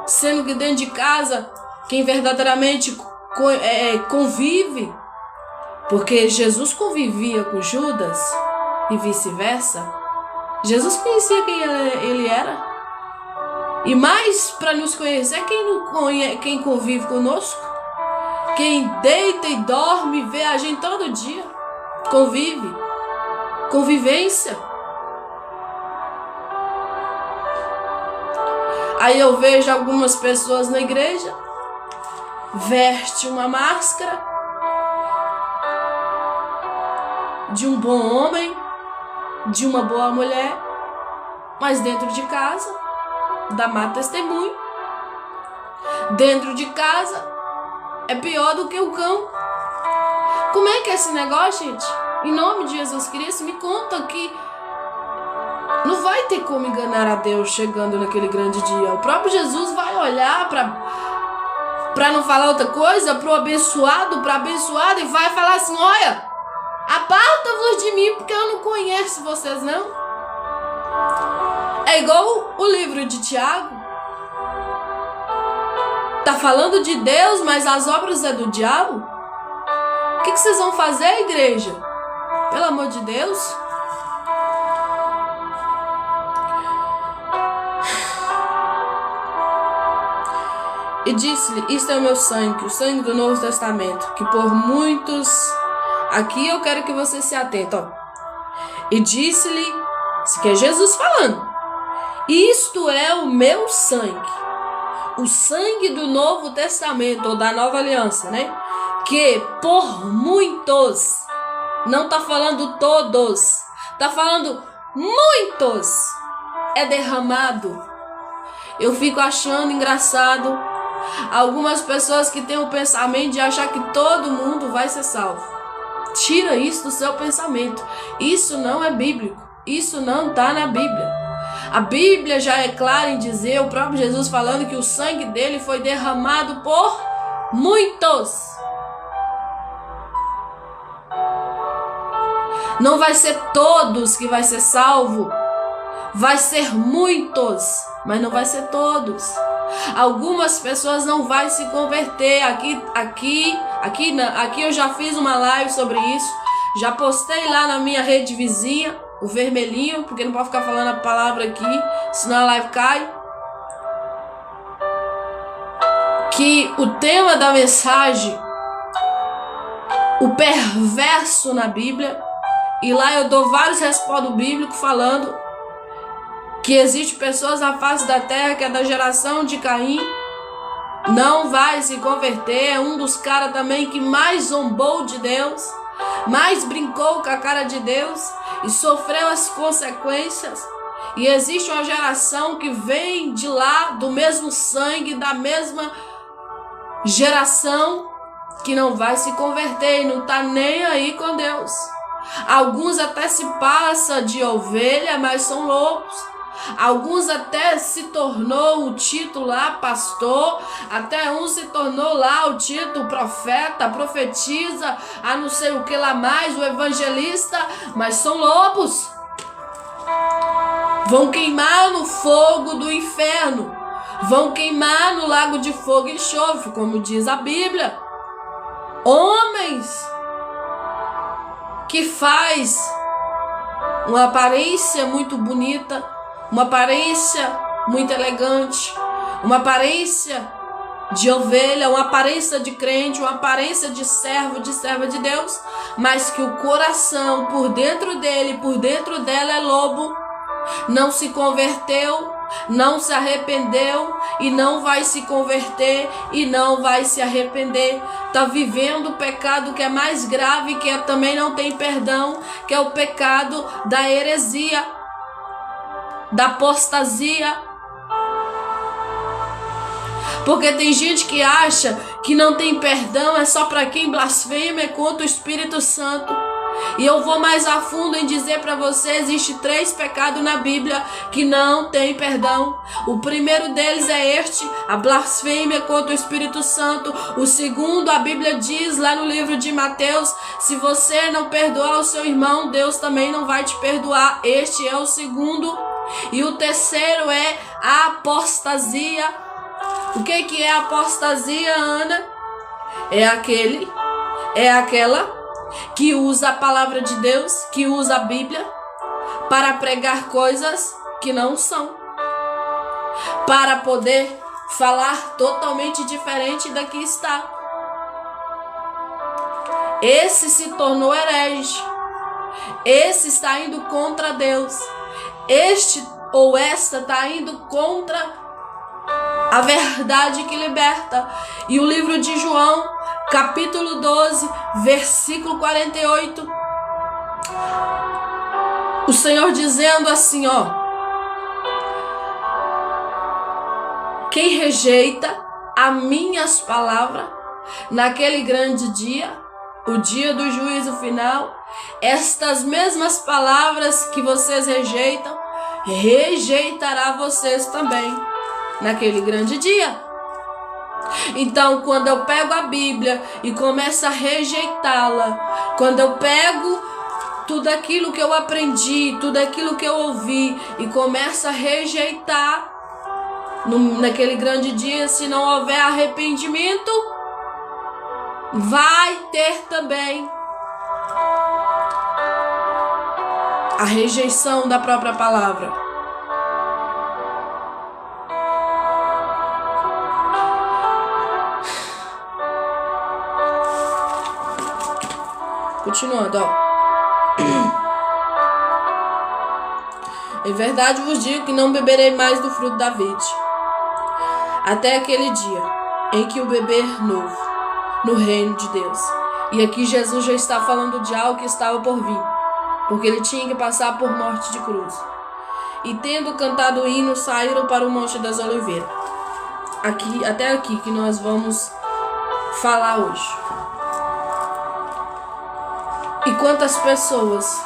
Sendo que dentro de casa, quem verdadeiramente convive, porque Jesus convivia com Judas e vice-versa. Jesus conhecia quem ele era. E mais para nos conhecer, quem convive conosco, quem deita e dorme, vê a gente todo dia, convive, convivência. Aí eu vejo algumas pessoas na igreja, veste uma máscara de um bom homem, de uma boa mulher, mas dentro de casa dá má testemunho. Dentro de casa é pior do que o cão. Como é que é esse negócio, gente? Em nome de Jesus Cristo, me conta que não vai ter como enganar a Deus chegando naquele grande dia. O próprio Jesus vai olhar para não falar outra coisa, pro abençoado, para abençoada, e vai falar assim: olha, aparta-vos de mim, porque eu não conheço vocês, não. É igual o livro de Tiago. Tá falando de Deus, mas as obras é do diabo. O que vocês vão fazer, igreja? Pelo amor de Deus. E disse-lhe: isto é o meu sangue, o sangue do Novo Testamento, que por muitos... Aqui eu quero que você se atente, ó. E disse-lhe, isso que é Jesus falando: isto é o meu sangue, o sangue do Novo Testamento, ou da Nova Aliança, né? Que por muitos, não tá falando todos, tá falando muitos, é derramado. Eu fico achando engraçado Algumas pessoas que têm o pensamento de achar que todo mundo vai ser salvo. Tira isso do seu pensamento. Isso não é bíblico. Isso não está na Bíblia. A Bíblia já é clara em dizer, o próprio Jesus falando que o sangue dele foi derramado por muitos. Não vai ser todos que vai ser salvo. Vai ser muitos, mas não vai ser todos. Algumas pessoas não vai se converter. Aqui eu já fiz uma live sobre isso. Já postei lá na minha rede vizinha, o vermelhinho, porque não pode ficar falando a palavra aqui, senão a live cai. Que o tema da mensagem, o perverso na Bíblia, e lá eu dou vários respaldos bíblicos falando que existe pessoas na face da terra que é da geração de Caim, não vai se converter. É um dos caras também que mais zombou de Deus, mais brincou com a cara de Deus e sofreu as consequências. E existe uma geração que vem de lá, do mesmo sangue, da mesma geração, que não vai se converter e não está nem aí com Deus. Alguns até se passam de ovelha, mas são lobos. Alguns até se tornou o título lá pastor, até um se tornou lá o título profeta, profetiza, a não sei o que lá mais, o evangelista, mas são lobos. Vão queimar no fogo do inferno, vão queimar no lago de fogo e enxofre, como diz a Bíblia. Homens que faz uma aparência muito bonita, uma aparência muito elegante, uma aparência de ovelha, uma aparência de crente, uma aparência de servo, de serva de Deus, mas que o coração por dentro dele, por dentro dela é lobo, não se converteu, não se arrependeu e não vai se converter e não vai se arrepender. Está vivendo o pecado que é mais grave, que também não tem perdão, que é o pecado da heresia, da apostasia. Porque tem gente que acha que não tem perdão, é só para quem blasfema contra o Espírito Santo. E eu vou mais a fundo em dizer para você, existe 3 pecados na Bíblia que não tem perdão. O primeiro deles é este, a blasfêmia contra o Espírito Santo. O segundo, a Bíblia diz lá no livro de Mateus, se você não perdoar o seu irmão, Deus também não vai te perdoar. Este é o segundo. E o terceiro é a apostasia. O que é apostasia, Ana? É aquela que usa a palavra de Deus, que usa a Bíblia para pregar coisas que não são, para poder falar totalmente diferente da que está. Esse se tornou herege. Esse está indo contra Deus. Este ou esta está indo contra a verdade que liberta. E o livro de João, capítulo 12, versículo 48. O Senhor dizendo assim, quem rejeita as minhas palavras naquele grande dia, o dia do juízo final, estas mesmas palavras que vocês rejeitam, rejeitará vocês também naquele grande dia. Então, quando eu pego a Bíblia e começo a rejeitá-la, quando eu pego tudo aquilo que eu aprendi, tudo aquilo que eu ouvi e começo a rejeitar, naquele grande dia, se não houver arrependimento, vai ter também a rejeição da própria palavra. Continuando, Em verdade vos digo que não beberei mais do fruto da vide, até aquele dia em que o beber novo no reino de Deus. E aqui Jesus já está falando de algo que estava por vir, porque ele tinha que passar por morte de cruz. E tendo cantado o hino, saíram para o Monte das Oliveiras. até aqui que nós vamos falar hoje. E quantas pessoas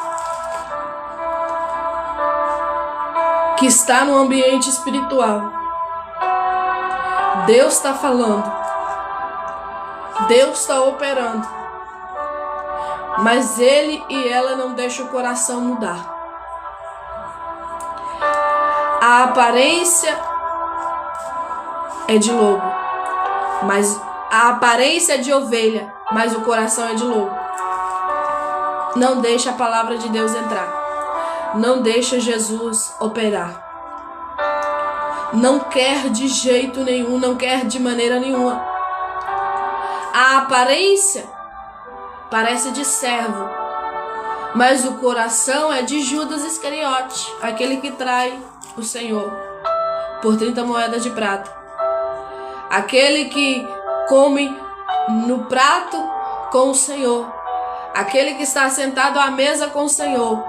que está no ambiente espiritual, Deus está falando, Deus está operando, mas ele e ela não deixam o coração mudar. A aparência é de lobo, mas a aparência é de ovelha, mas o coração é de lobo. Não deixa a palavra de Deus entrar. Não deixa Jesus operar. Não quer de jeito nenhum, não quer de maneira nenhuma. A aparência parece de servo, mas o coração é de Judas Iscariote, aquele que trai o Senhor por 30 moedas de prata. Aquele que come no prato com o Senhor. Aquele que está sentado à mesa com o Senhor,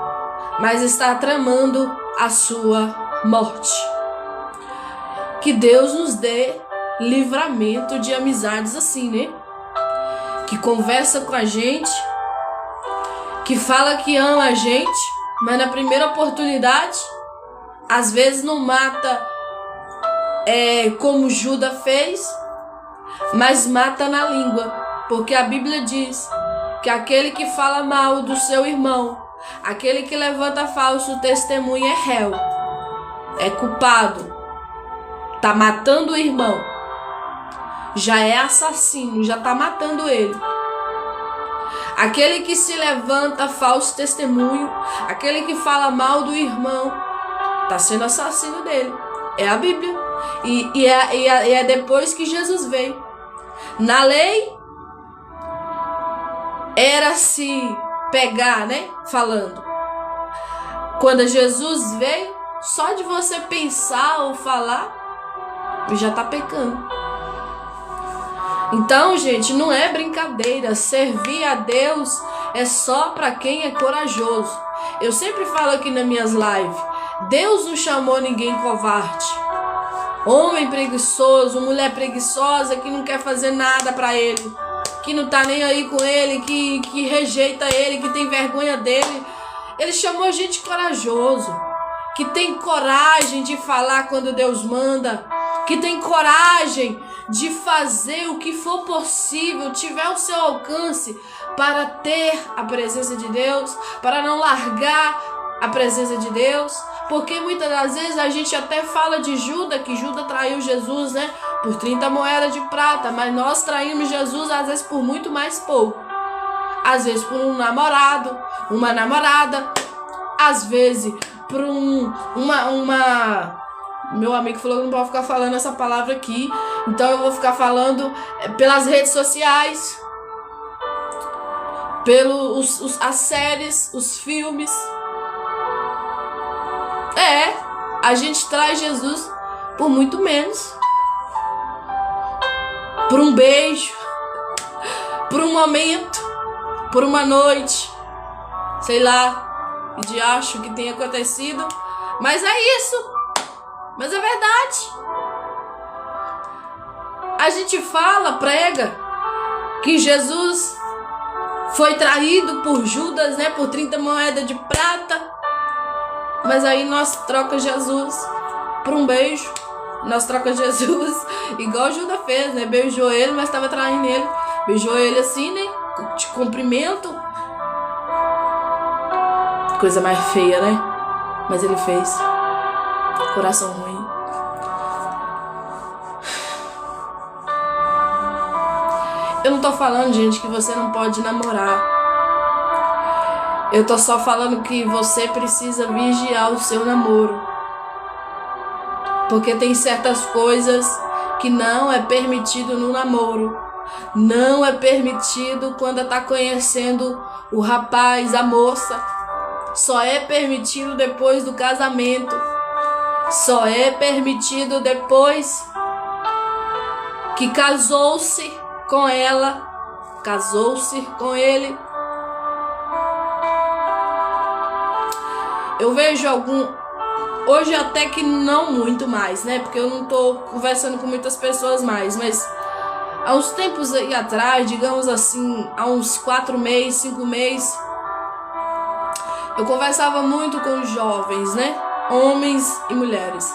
mas está tramando a sua morte. Que Deus nos dê livramento de amizades assim, né? Que conversa com a gente, que fala que ama a gente, mas na primeira oportunidade, às vezes não mata como Judas fez, mas mata na língua, porque a Bíblia diz que aquele que fala mal do seu irmão, aquele que levanta falso testemunho é réu, é culpado, tá matando o irmão, já é assassino, já tá matando ele. Aquele que se levanta falso testemunho, aquele que fala mal do irmão, tá sendo assassino dele. É a Bíblia. E é depois que Jesus veio. Na lei, era se pegar, né? Falando. Quando Jesus veio, só de você pensar ou falar, já tá pecando. Então, gente, não é brincadeira. Servir a Deus é só para quem é corajoso. Eu sempre falo aqui nas minhas lives, Deus não chamou ninguém covarde. Homem preguiçoso, mulher preguiçosa que não quer fazer nada para ele, que não tá nem aí com ele, que rejeita ele, que tem vergonha dele. Ele chamou gente corajoso, que tem coragem de falar quando Deus manda, que tem coragem de fazer o que for possível, tiver ao seu alcance, para ter a presença de Deus, para não largar a presença de Deus. Porque muitas das vezes a gente até fala de Judas, que Judas traiu Jesus, né? Por 30 moedas de prata, mas nós traímos Jesus às vezes por muito mais pouco. Às vezes por um namorado, uma namorada, às vezes por Meu amigo falou que não pode ficar falando essa palavra aqui, então eu vou ficar falando pelas redes sociais, as séries, os filmes. A gente traz Jesus por muito menos. Por um beijo, por um momento, por uma noite, sei lá, de acho que tenha acontecido, mas é isso. Mas é verdade. A gente fala, prega, que Jesus foi traído por Judas, né? Por 30 moedas de prata. Mas aí nós troca Jesus por um beijo. Nós troca Jesus igual Judas fez, né? Beijou ele, mas estava traindo ele. Beijou ele assim, né? De cumprimento. Coisa mais feia, né? Mas ele fez. Coração ruim. Eu não tô falando, gente, que você não pode namorar. Eu tô só falando que você precisa vigiar o seu namoro. Porque tem certas coisas que não é permitido no namoro. Não é permitido quando tá conhecendo o rapaz, a moça. Só é permitido depois do casamento. Só é permitido depois que casou-se com ela, casou-se com ele. Eu vejo Hoje até que não muito mais, né? Porque eu não tô conversando com muitas pessoas mais, mas há uns tempos aí atrás, digamos assim, há uns 4 meses, 5 meses, eu conversava muito com jovens, né? Homens e mulheres.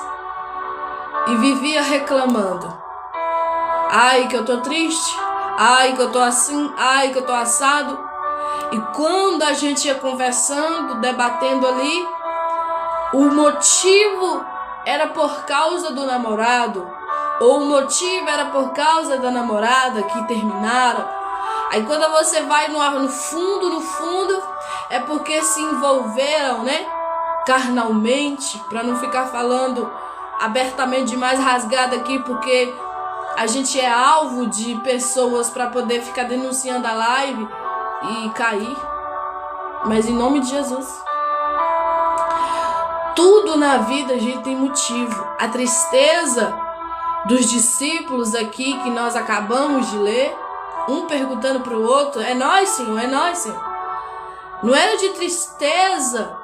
E vivia reclamando. Ai, que eu tô triste. Ai, que eu tô assim. Ai, que eu tô assado. E quando a gente ia conversando, debatendo ali, o motivo era por causa do namorado, ou o motivo era por causa da namorada que terminaram. Aí quando você vai no fundo, é porque se envolveram, né? Carnalmente, para não ficar falando abertamente demais, rasgado aqui, porque a gente é alvo de pessoas para poder ficar denunciando a live e cair. Mas em nome de Jesus, tudo na vida a gente tem motivo. A tristeza dos discípulos aqui que nós acabamos de ler, um perguntando para o outro: é nós, Senhor, é nós, Senhor. Não era de tristeza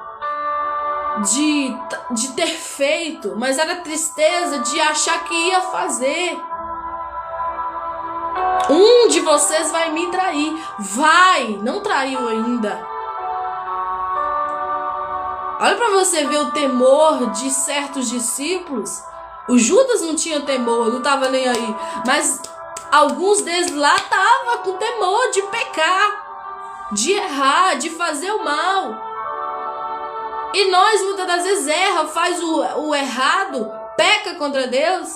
de ter feito, mas era tristeza de achar que ia fazer. Um de vocês vai me trair. Vai, não traiu ainda. Olha para você ver o temor de certos discípulos. O Judas não tinha temor, não estava nem aí. Mas alguns deles lá estavam com temor de pecar, de errar, de fazer o mal. E nós muitas das vezes erra, faz o errado, peca contra Deus.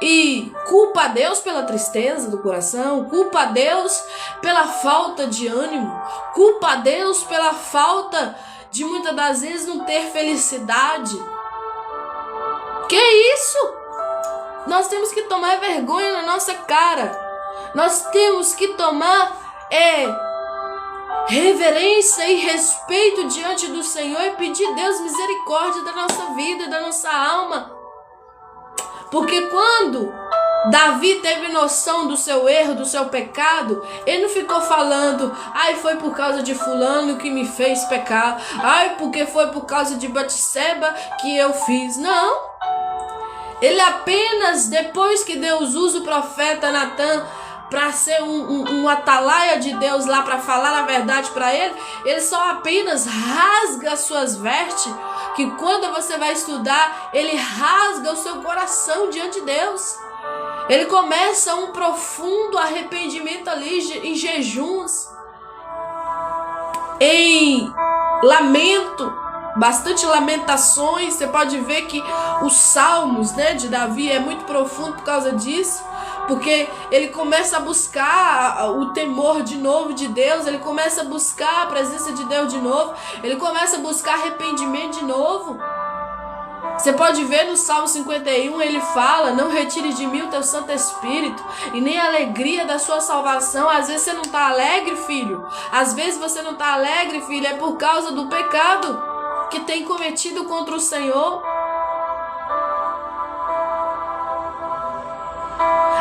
E culpa a Deus pela tristeza do coração, culpa a Deus pela falta de ânimo, culpa a Deus pela falta de muitas das vezes não ter felicidade. Que isso? Nós temos que tomar vergonha na nossa cara. Nós temos que tomar reverência e respeito diante do Senhor e pedir a Deus misericórdia da nossa vida, da nossa alma. Porque quando Davi teve noção do seu erro, do seu pecado, ele não ficou falando: ai, foi por causa de fulano que me fez pecar, ai, porque foi por causa de Batseba que eu fiz. Não. Ele apenas, depois que Deus usa o profeta Natan para ser um atalaia de Deus lá, para falar a verdade para ele só apenas rasga as suas vestes, que quando você vai estudar, ele rasga o seu coração diante de Deus. Ele começa um profundo arrependimento ali em jejuns, em lamento, bastante lamentações. Você pode ver que os salmos, né, de Davi é muito profundo por causa disso, porque ele começa a buscar o temor de novo de Deus, ele começa a buscar a presença de Deus de novo, ele começa a buscar arrependimento de novo. Você pode ver no Salmo 51, ele fala: não retire de mim o teu Santo Espírito, e nem a alegria da sua salvação. Às vezes você não está alegre, filho. Às vezes você não está alegre, filho, é por causa do pecado que tem cometido contra o Senhor.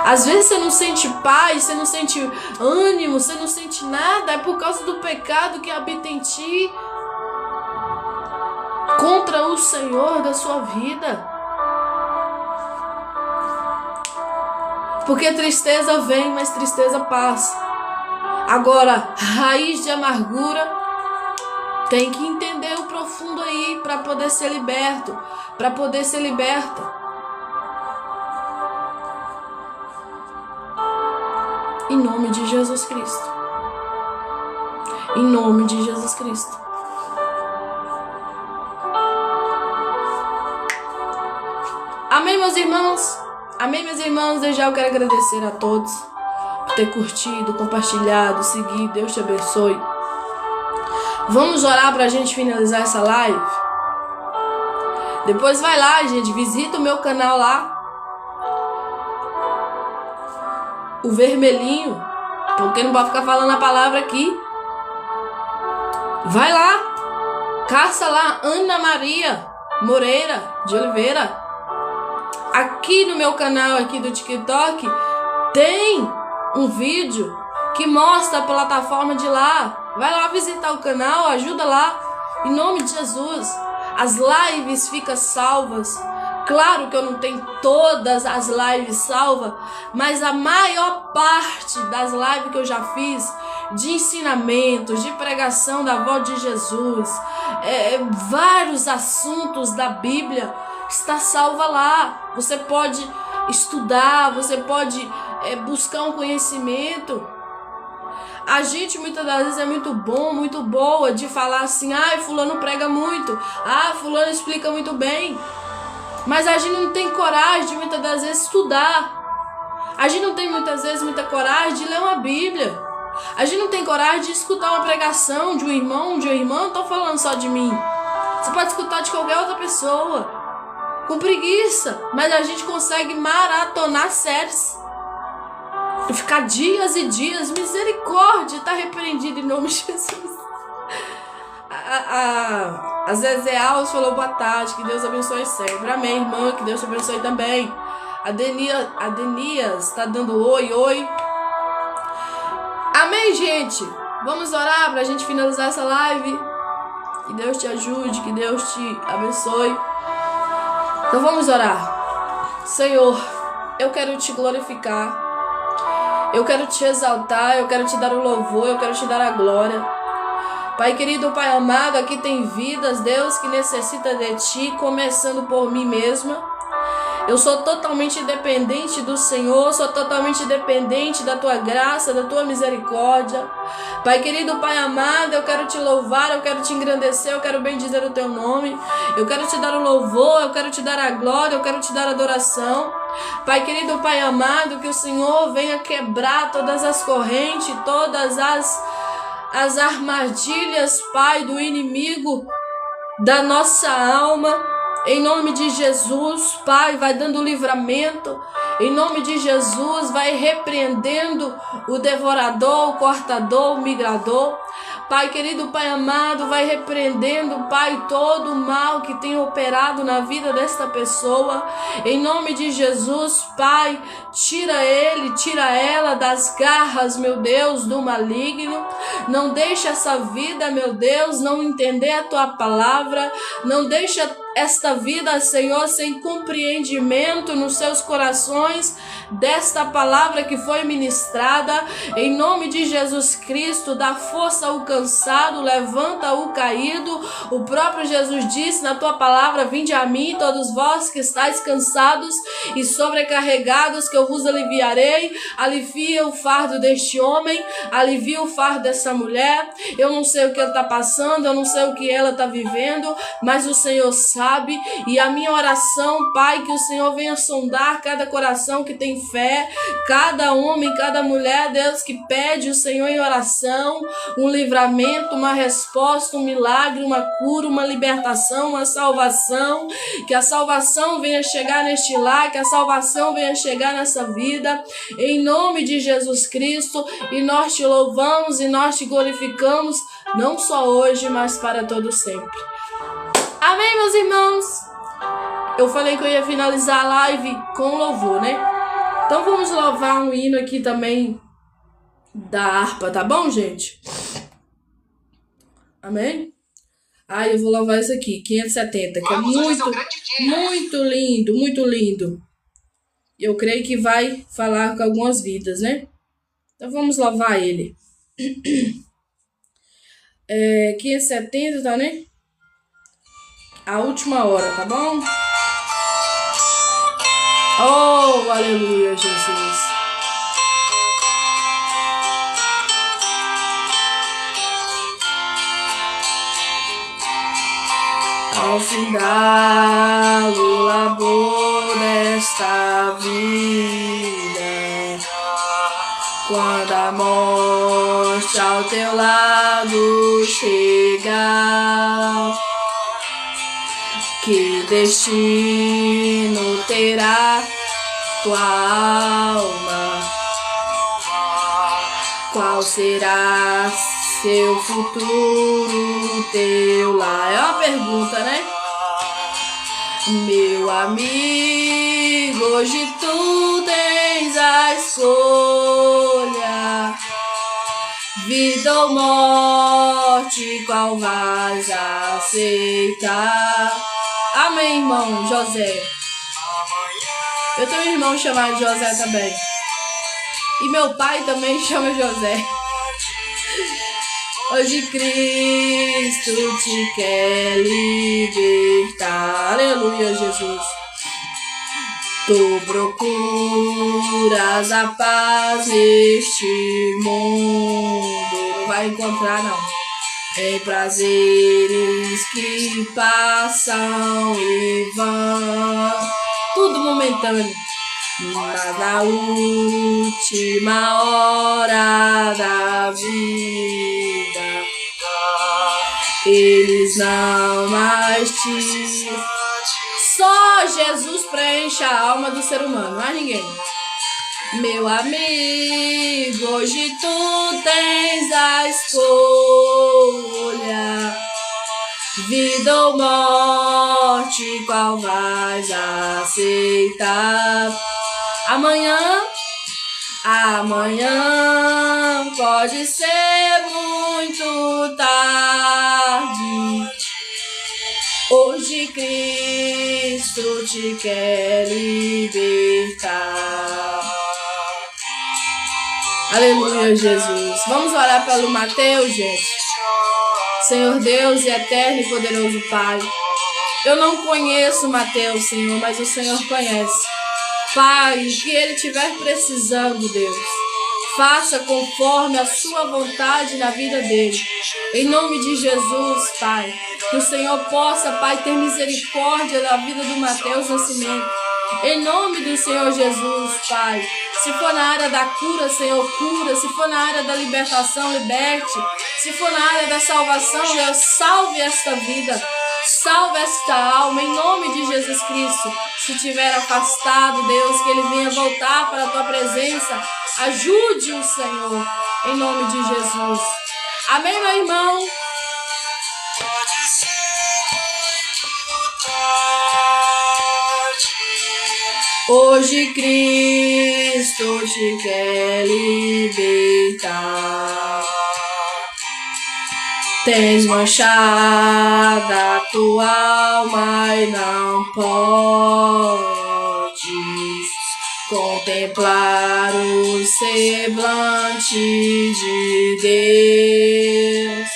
Às vezes você não sente paz, você não sente ânimo, você não sente nada, é por causa do pecado que habita em ti contra o Senhor da sua vida. Porque tristeza vem, mas tristeza passa. Agora, raiz de amargura, tem que entender o profundo aí para poder ser liberto, para poder ser liberta. Em nome de Jesus Cristo. Em nome de Jesus Cristo. Amém, meus irmãos? Amém, meus irmãos? Desde já eu quero agradecer a todos por ter curtido, compartilhado, seguido. Deus te abençoe. Vamos orar pra gente finalizar essa live? Depois vai lá, gente. Visita o meu canal lá. O vermelhinho, porque não pode ficar falando a palavra aqui. Vai lá, caça lá Ana Maria Moreira de Oliveira. Aqui no meu canal aqui do TikTok tem um vídeo que mostra a plataforma de lá. Vai lá visitar o canal, ajuda lá, em nome de Jesus. as lives ficam salvas. Claro que eu não tenho todas as lives salvas, mas a maior parte das lives que eu já fiz, de ensinamentos, de pregação da voz de Jesus, vários assuntos da Bíblia, está salva lá. Você pode estudar, você pode buscar um conhecimento. A gente muitas das vezes é muito bom, muito boa de falar assim, fulano prega muito, fulano explica muito bem. Mas a gente não tem coragem de muitas das vezes estudar. A gente não tem muitas vezes muita coragem de ler uma Bíblia. A gente não tem coragem de escutar uma pregação de um irmão, de uma irmã. Não estou falando só de mim. Você pode escutar de qualquer outra pessoa. Com preguiça. Mas a gente consegue maratonar séries. E ficar dias e dias. Misericórdia. Está repreendido em nome de Jesus. A Zezé Alves falou boa tarde, que Deus abençoe sempre. Amém, irmã, que Deus te abençoe também. A Denias está dando oi. Amém, gente. Vamos orar para a gente finalizar essa live. Que Deus te ajude, que Deus te abençoe. Então vamos orar. Senhor, eu quero te glorificar. Eu quero te exaltar, eu quero te dar o louvor, eu quero te dar a glória. Pai querido, Pai amado, aqui tem vidas, Deus, que necessita de Ti, começando por mim mesma. Eu sou totalmente dependente do Senhor, sou totalmente dependente da Tua graça, da Tua misericórdia. Pai querido, Pai amado, eu quero Te louvar, eu quero Te engrandecer, eu quero bendizer o Teu nome. Eu quero Te dar o louvor, eu quero Te dar a glória, eu quero Te dar a adoração. Pai querido, Pai amado, que o Senhor venha quebrar todas as correntes, todas as armadilhas, Pai, do inimigo da nossa alma. Em nome de Jesus, Pai, vai dando livramento. Em nome de Jesus, vai repreendendo o devorador, o cortador, o migrador. Pai querido, Pai amado, vai repreendendo, Pai, todo o mal que tem operado na vida desta pessoa. Em nome de Jesus, Pai, tira ele, tira ela das garras, meu Deus, do maligno. Não deixa essa vida, meu Deus, não entender a Tua palavra. Não deixa esta vida, Senhor, sem compreendimento nos seus corações desta palavra que foi ministrada. Em nome de Jesus Cristo, dá força ao cansado, levanta o caído. O próprio Jesus disse na Tua palavra: vinde a mim, todos vós que estáis cansados e sobrecarregados, que eu vos aliviarei. Alivia o fardo deste homem, alivia o fardo dessa mulher. Eu não sei o que ela está passando, eu não sei o que ela está vivendo, mas o Senhor sabe. E a minha oração, Pai, que o Senhor venha sondar cada coração que tem fé, cada homem, cada mulher, Deus, que pede o Senhor em oração, um livramento, uma resposta, um milagre, uma cura, uma libertação, uma salvação. Que a salvação venha chegar neste lar, que a salvação venha chegar nessa vida, em nome de Jesus Cristo. E nós te louvamos e nós te glorificamos, não só hoje, mas para todo sempre. Amém, meus irmãos? Eu falei que eu ia finalizar a live com louvor, né? Então vamos louvar um hino aqui também da harpa, tá bom, gente? Amém? Eu vou louvar esse aqui, 570, que é muito lindo, muito lindo. Eu creio que vai falar com algumas vidas, né? Então vamos louvar ele. 570, tá, né? A última hora, tá bom? Oh, aleluia, Jesus. Ao final do labor desta vida, quando a morte ao teu lado chegar, que destino terá tua alma? Qual será seu futuro, teu lar? É uma pergunta, né? Meu amigo, hoje tu tens a escolha, vida ou morte morte, qual vais aceitar? Amém, irmão José. Eu tenho um irmão chamado José também. E meu pai também chama José. Hoje Cristo te quer libertar. Aleluia, Jesus. Tu procuras a paz neste mundo. Não vai encontrar, não. Em prazeres que passam e vão. Tudo momentâneo. Mas na última hora da vida, eles não mais te... Só Jesus preenche a alma do ser humano, não há ninguém. Meu amigo, hoje tu tens a escolha. Vida ou morte, qual vais aceitar? Amanhã pode ser muito tarde. Hoje Cristo te quer libertar. Aleluia, Jesus. Vamos orar pelo Mateus, gente. Senhor Deus e eterno e poderoso Pai, eu não conheço Mateus, Senhor, mas o Senhor conhece. Pai, o que ele estiver precisando, Deus, faça conforme a sua vontade na vida dele. Em nome de Jesus, Pai, que o Senhor possa, Pai, ter misericórdia da vida do Mateus Nascimento. Em nome do Senhor Jesus, Pai. Se for na área da cura, Senhor, cura. Se for na área da libertação, liberte. Se for na área da salvação, Deus, salve esta vida. Salve esta alma, em nome de Jesus Cristo. Se estiver afastado, Deus, que ele venha voltar para a tua presença. Ajude-o, Senhor, em nome de Jesus. Amém, meu irmão? Hoje Cristo te quer libertar. Tens manchada a tua alma e não podes contemplar o semblante de Deus.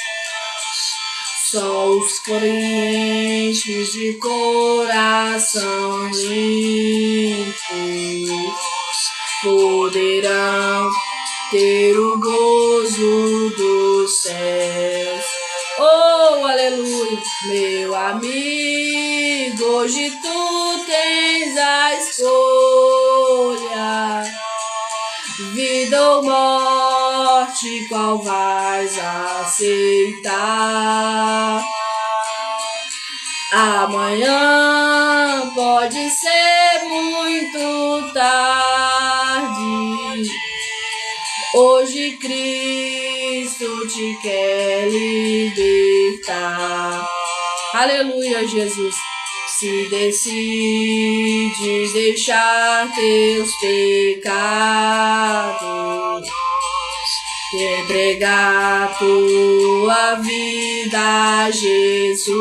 Só os crentes de coração limpo poderão ter o gozo dos céus. Oh, aleluia, meu amigo, hoje tu tens a escolha. Vida ou morte, qual vais aceitar? Amanhã pode ser muito tarde. Hoje Cristo te quer libertar. Aleluia, Jesus. Se decide deixar teus pecados, entregar tua vida a Jesus,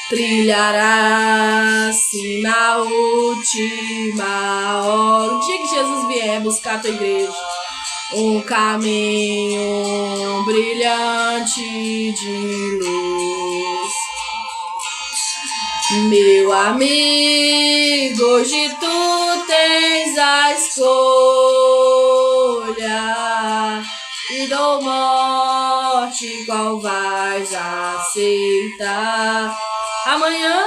trilharás-se na última hora. O dia que Jesus vier buscar a tua igreja, um caminho brilhante de luz. Meu amigo, hoje tu tens a escolha. Vida ou morte, qual vais aceitar? Amanhã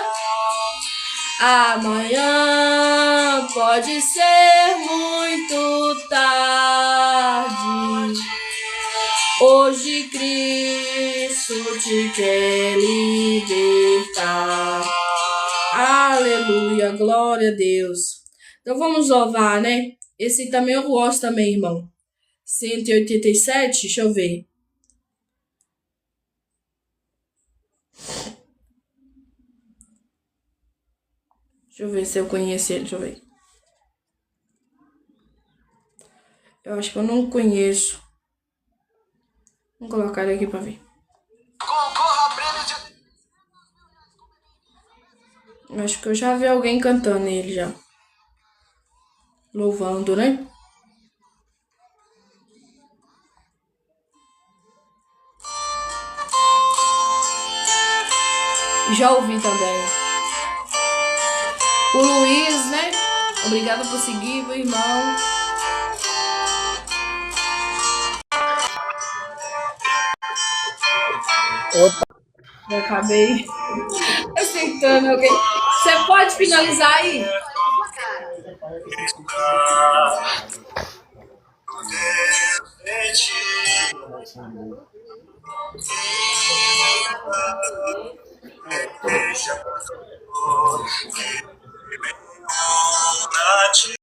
pode ser muito tarde. Hoje Cristo te quer libertar. Aleluia, glória a Deus. Então vamos louvar, né? Esse também eu gosto também, irmão. 187, deixa eu ver. Deixa eu ver se eu conheço ele, deixa eu ver. Eu acho que eu não conheço. Vamos colocar ele aqui pra ver. Concorra a prêmios de... Eu acho que eu já vi alguém cantando ele já. Louvando, né? Já ouvi também. O Luiz, né? Obrigada por seguir, meu irmão. Opa, Eu acabei acertando alguém. Você pode finalizar aí?